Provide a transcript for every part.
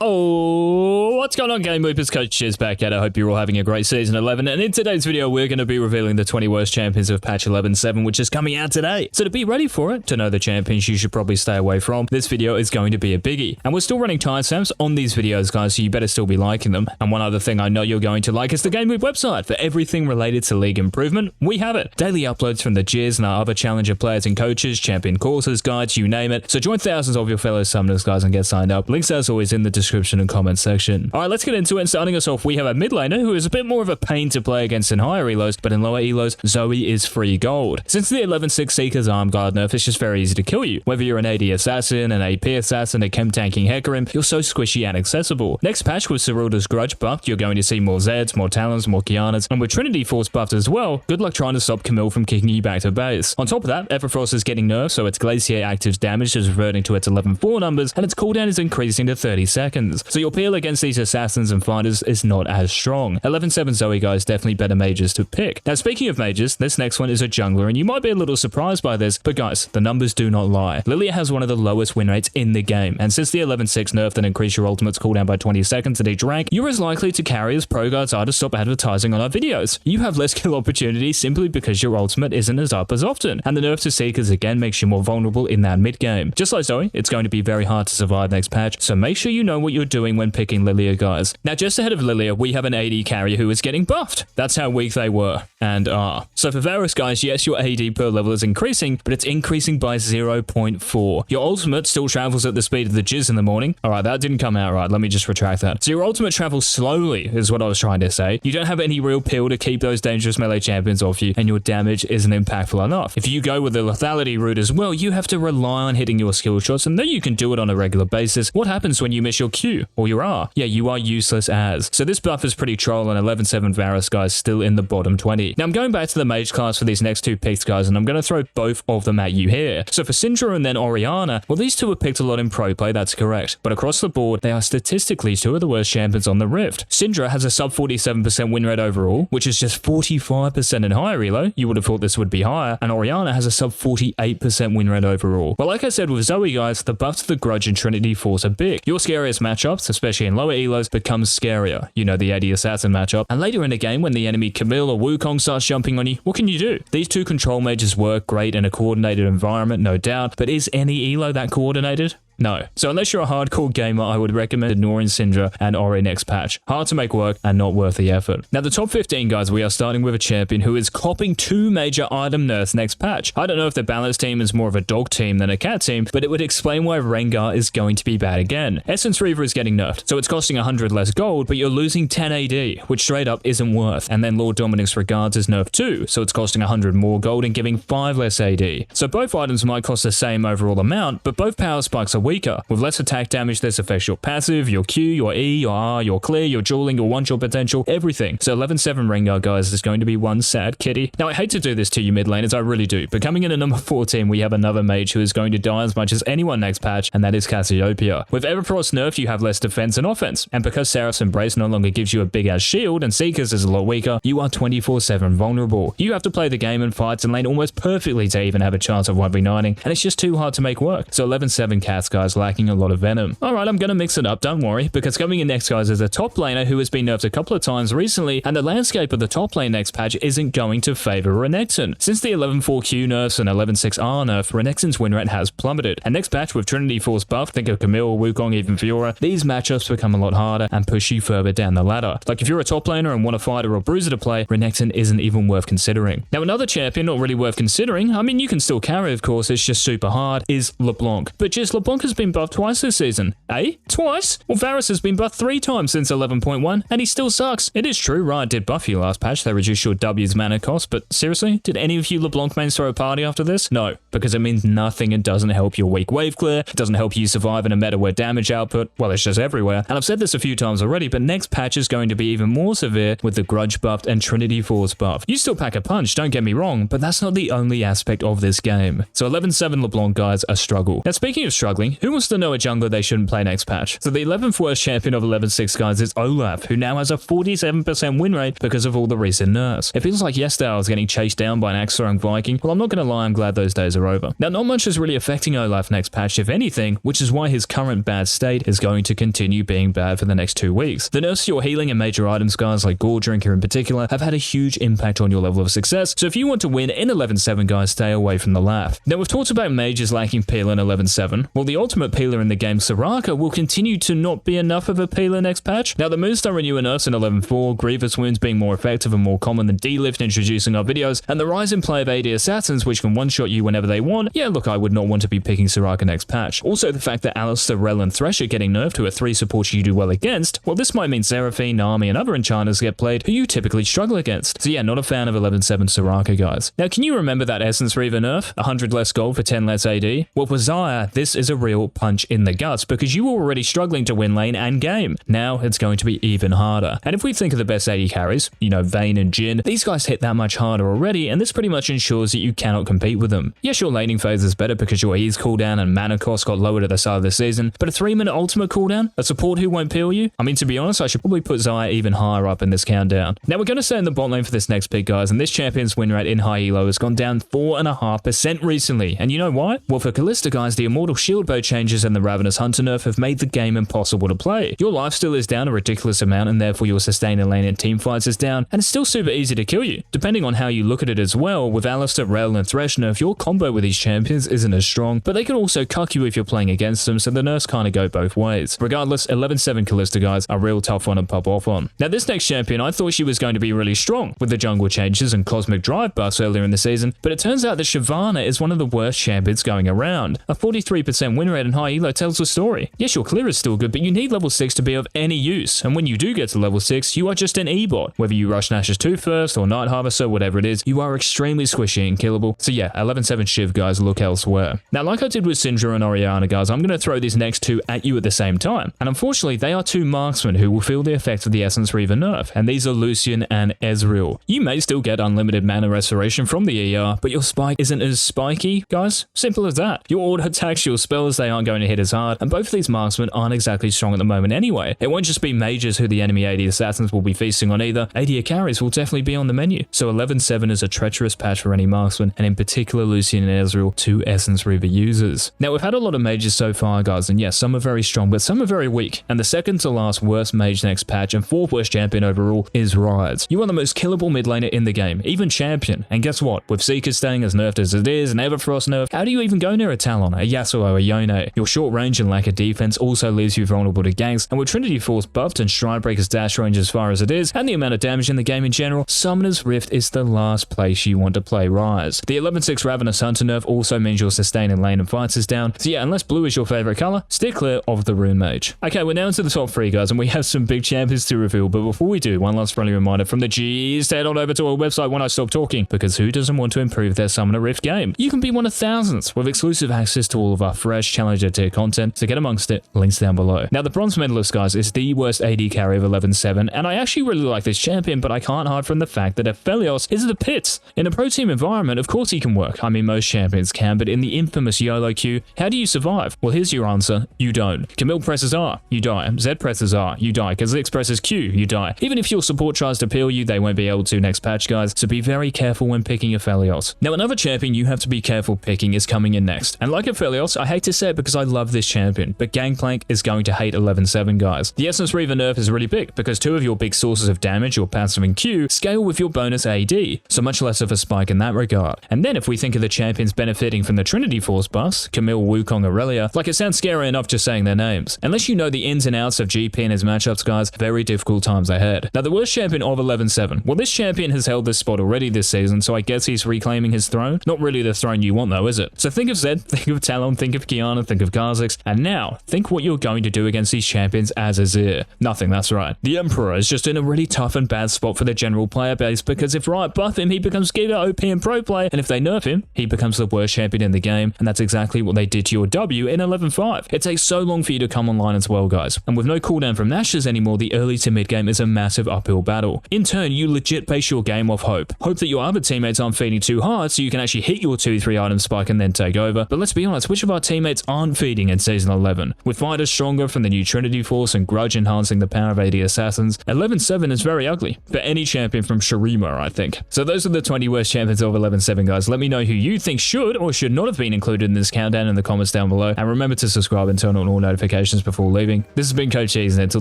Oh, what's going on, GameLeap? It's Coach Jizz back at it. I hope you're all having a great Season 11. And in today's video, we're going to be revealing the 20 worst champions of patch 11.7, which is coming out today. So to be ready for it, to know the champions you should probably stay away from, this video is going to be a biggie. And we're still running timestamps on these videos, guys, so you better still be liking them. And one other thing I know you're going to like is the GameLeap website. For everything related to league improvement, we have it. Daily uploads from the Jizz and our other challenger players and coaches, champion courses, guides, you name it. So join thousands of your fellow summoners, guys, and get signed up. Links as always in the description and comment section. Alright, let's get into it. And starting us off, we have a mid laner who is a bit more of a pain to play against in higher elos, but in lower elos, Zoe is free gold. Since the 11.6 Seeker's arm guard nerf, it's just very easy to kill you. Whether you're an AD assassin, an AP assassin, a chem tanking Hecarim, you're so squishy and accessible. Next patch with Serylda's Grudge buffed, you're going to see more Zeds, more Talons, more Kianas, and with Trinity Force buffed as well, good luck trying to stop Camille from kicking you back to base. On top of that, Everfrost is getting nerfed, so its Glacier active's damage is reverting to its 11.4 numbers, and its cooldown is increasing to 30 seconds. So your peel against these assassins and fighters is not as strong. 11.7 Zoe, guys, definitely better mages to pick. Now, speaking of mages, this next one is a jungler, and you might be a little surprised by this, but guys, the numbers do not lie. Lillia has one of the lowest win rates in the game, and since the 11.6 nerf that increased your ultimate's cooldown by 20 seconds at each rank, you're as likely to carry as pro guards are to stop advertising on our videos. You have less kill opportunities simply because your ultimate isn't as up as often, and the nerf to Seekers again makes you more vulnerable in that mid game. Just like Zoe, it's going to be very hard to survive next patch, so make sure you know what you're doing when picking Lillia, guys. Now, just ahead of Lillia, we have an AD carrier who is getting buffed. That's how weak they were, and are. So for Varus, guys, yes, your AD per level is increasing, but it's increasing by 0.4. Your ultimate still travels at the speed of the Jizz in the morning. Alright, that didn't come out right. Let me just retract that. So your ultimate travels slowly, is what I was trying to say. You don't have any real peel to keep those dangerous melee champions off you, and your damage isn't impactful enough. If you go with the lethality route as well, you have to rely on hitting your skill shots, and though you can do it on a regular basis, what happens when you miss your Q or your R? Yeah, you are useless as. So this buff is pretty troll, and 11.7 Varus, guys, still in the bottom 20. Now I'm going back to the mage class for these next two picks, guys, and I'm going to throw both of them at you here. So for Syndra and then Orianna, well, these two were picked a lot in pro play, that's correct, but across the board, they are statistically two of the worst champions on the Rift. Syndra has a sub 47% win rate overall, which is just 45% in higher elo. You would have thought this would be higher, and Orianna has a sub 48% win rate overall. But like I said with Zoe, guys, the buffs to the Grudge and Trinity Force are big. Your scariest matchups, especially in lower elos, becomes scarier. You know, the AD assassin matchup, and later in the game when the enemy Camille or Wukong starts jumping on you, what can you do? These two control mages work great in a coordinated environment, no doubt, but is any elo that coordinated? No. So unless you're a hardcore gamer, I would recommend ignoring Syndra and Ori next patch. Hard to make work and not worth the effort. Now the top 15, guys, we are starting with a champion who is copping two major item nerfs next patch. I don't know if the balance team is more of a dog team than a cat team, but it would explain why Rengar is going to be bad again. Essence Reaver is getting nerfed, so it's costing 100 less gold, but you're losing 10 AD, which straight up isn't worth. And then Lord Dominic's Regards is nerfed too, so it's costing 100 more gold and giving 5 less AD. So both items might cost the same overall amount, but both power spikes are weaker. With less attack damage, this affects your passive, your Q, your E, your R, your clear, your dueling, your one-shot potential, everything. So 11.7 Rengar, guys, is going to be one sad kitty. Now, I hate to do this to you mid laners, I really do, but coming in at number 14, we have another mage who is going to die as much as anyone next patch, and that is Cassiopeia. With Everfrost nerfed, you have less defense and offense, and because Seraph's Embrace no longer gives you a big-ass shield, and Seekers is a lot weaker, you are 24/7 vulnerable. You have to play the game in fights and lane almost perfectly to even have a chance of 1v9ing, and it's just too hard to make work. So 11.7 Cats, guys, lacking a lot of venom. Alright, I'm gonna mix it up, don't worry, because coming in next, guys, is a top laner who has been nerfed a couple of times recently, and the landscape of the top lane next patch isn't going to favor Renekton. Since the 11.4 Q nerfs and 11.6 R nerf, Renekton's win rate has plummeted, and next patch with Trinity Force buff, think of Camille, Wukong, even Fiora, these matchups become a lot harder and push you further down the ladder. Like if you're a top laner and want a fighter or bruiser to play, Renekton isn't even worth considering. Now another champion not really worth considering, I mean you can still carry of course, it's just super hard, is LeBlanc. But just LeBlanc has been buffed twice this season. Eh? Twice? Well, Varus has been buffed 3 times since 11.1, and he still sucks. It is true, Riot did buff you last patch, they reduced your W's mana cost, but seriously, did any of you LeBlanc mains throw a party after this? No, because it means nothing and doesn't help your weak wave clear, it doesn't help you survive in a meta where damage output, well, it's just everywhere. And I've said this a few times already, but next patch is going to be even more severe with the Grudge buffed and Trinity Force buff. You still pack a punch, don't get me wrong, but that's not the only aspect of this game. So 11.7 LeBlanc, guys, a struggle. Now speaking of struggling, honestly, who wants to know a jungler they shouldn't play next patch? So the 11th worst champion of 11-6 guys is Olaf, who now has a 47% win rate because of all the recent nerfs. It feels like yesterday I was getting chased down by an axe-throwing Viking. Well, I'm not going to lie, I'm glad those days are over. Now, not much is really affecting Olaf next patch, if anything, which is why his current bad state is going to continue being bad for the next 2 weeks. The nerfs to your healing and major items guys, like Gore Drinker in particular, have had a huge impact on your level of success, so if you want to win in 11-7 guys, stay away from the laugh. Now, we've talked about mages lacking peel in 11-7. Well, the ultimate peeler in the game, Soraka, will continue to not be enough of a peeler next patch. Now, the Moonstone renewer nerfs in 11-4, Grievous wounds being more effective and more common than D-Lift introducing our videos, and the rise in play of AD assassins which can one-shot you whenever they want. Yeah, look, I would not want to be picking Soraka next patch. Also, the fact that Alistar, Rell, and Thresh are getting nerfed to a 3 support you do well against, well, this might mean Seraphine, Nami, and other enchanters get played who you typically struggle against. So yeah, not a fan of 11-7 Soraka, guys. Now, can you remember that Essence Reaver nerf? 100 less gold for 10 less AD? Well, for Xayah, this is a real punch in the guts because you were already struggling to win lane and game. Now, it's going to be even harder. And if we think of the best AD carries, you know, Vayne and Jhin, these guys hit that much harder already, and this pretty much ensures that you cannot compete with them. Yes, your laning phase is better because your E's cooldown and mana cost got lowered at the start of the season, but a 3-minute ultimate cooldown? A support who won't peel you? I mean, to be honest, I should probably put Xayah even higher up in this countdown. Now, we're going to stay in the bot lane for this next pick, guys, and this champion's win rate in high elo has gone down 4.5% recently. And you know why? Well, for Kalista, guys, the Immortal Shield Bow changes and the Ravenous Hunter nerf have made the game impossible to play. Your lifesteal is down a ridiculous amount, and therefore your sustain in lane and team fights is down, and it's still super easy to kill you. Depending on how you look at it as well, with Alistar, Rell, and Thresh nerf, your combo with these champions isn't as strong, but they can also cuck you if you're playing against them, so the nerfs kind of go both ways. Regardless, 11-7 Kalista, guys, a real tough one to pop off on. Now, this next champion, I thought she was going to be really strong with the jungle changes and Cosmic Drive buffs earlier in the season, but it turns out that Shyvanna is one of the worst champions going around. A 43% win rate in high elo tells the story. Yes, your clear is still good, but you need level 6 to be of any use, and when you do get to level 6, you are just an E-bot. Whether you rush Nash's 2 first or Night Harvester, whatever it is, you are extremely squishy and killable. So yeah, 11-7 Shiv, guys, look elsewhere. Now, like I did with Syndra and Orianna, guys, I'm going to throw these next two at you at the same time, and unfortunately, they are two marksmen who will feel the effects of the Essence Reaver nerf, and these are Lucian and Ezreal. You may still get unlimited mana restoration from the ER, but your spike isn't as spiky, guys. Simple as that. Your auto attacks, your spells, they aren't going to hit as hard, and both of these marksmen aren't exactly strong at the moment anyway. It won't just be mages who the enemy AD assassins will be feasting on either. AD carries will definitely be on the menu. So 11-7 is a treacherous patch for any marksman, and in particular Lucian and Ezreal, two Essence Reaver users. Now, we've had a lot of mages so far, guys, and yes, some are very strong, but some are very weak. And the second to last worst mage next patch and fourth worst champion overall is Ryze. You are the most killable mid laner in the game, even champion. And guess what? With Seeker staying as nerfed as it is, and Everfrost nerf, how do you even go near a Talon, a Yasuo, a Yone? Your short range and lack of defense also leaves you vulnerable to ganks, and with Trinity Force buffed and Stridebreaker's dash range as far as it is, and the amount of damage in the game in general, Summoner's Rift is the last place you want to play Ryze. The 11-6 Ravenous Hunter nerf also means your sustain in lane and fights is down, so yeah, unless blue is your favorite color, steer clear of the Rune Mage. Okay, we're now into the top 3, guys, and we have some big champions to reveal, but before we do, one last friendly reminder from the Jizz, head on over to our website when I stop talking, because who doesn't want to improve their Summoner Rift game? You can be one of thousands with exclusive access to all of our fresh Challenger tier content, so get amongst it, links down below. Now, the bronze medalist, guys, is the worst AD carry of 11-7, and I actually really like this champion, but I can't hide from the fact that Aphelios is the pits. In a pro team environment, of course he can work. I mean, most champions can, but in the infamous YOLO queue, how do you survive? Well, here's your answer. You don't. Camille presses R, you die. Zed presses R, you die. Kha'Zix presses Q, you die. Even if your support tries to peel you, they won't be able to next patch, guys, so be very careful when picking Aphelios. Now, another champion you have to be careful picking is coming in next. And like Aphelios, I hate to say it because I love this champion, but Gangplank is going to hate 11-7, guys. The Essence Reaver nerf is really big because two of your big sources of damage, your passive and Q, scale with your bonus AD, so much less of a spike in that regard. And then if we think of the champions benefiting from the Trinity Force buffs, Camille, Wukong, Aurelia, like it sounds scary enough just saying their names. Unless you know the ins and outs of GP and his matchups, guys, very difficult times ahead. Now, the worst champion of 11-7. Well, this champion has held this spot already this season, so I guess he's reclaiming his throne. Not really the throne you want though, is it? So think of Zed, think of Talon, think of Qiyana, think of Kha'Zix, and now think what you're going to do against these champions as Azir. Nothing, that's right. The Emperor is just in a really tough and bad spot for the general player base, because if Riot buff him, he becomes Giga OP and pro play, and if they nerf him, he becomes the worst champion in the game, and that's exactly what they did to your W in 11-5. It takes so long for you to come online as well, guys. And with no cooldown from Nash's anymore, the early to mid game is a massive uphill battle. In turn, you legit base your game off hope. Hope that your other teammates aren't feeding too hard so you can actually hit your 2-3 item spike and then take over. But let's be honest, which of our teammates teammates aren't feeding in Season 11. With fighters stronger from the new Trinity Force and Grudge enhancing the power of AD assassins, 11-7 is very ugly for any champion from Shurima, I think. So those are the 20 worst champions of 11-7, guys. Let me know who you think should or should not have been included in this countdown in the comments down below. And remember to subscribe and turn on all notifications before leaving. This has been Coach Jizz, and until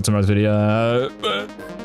tomorrow's video...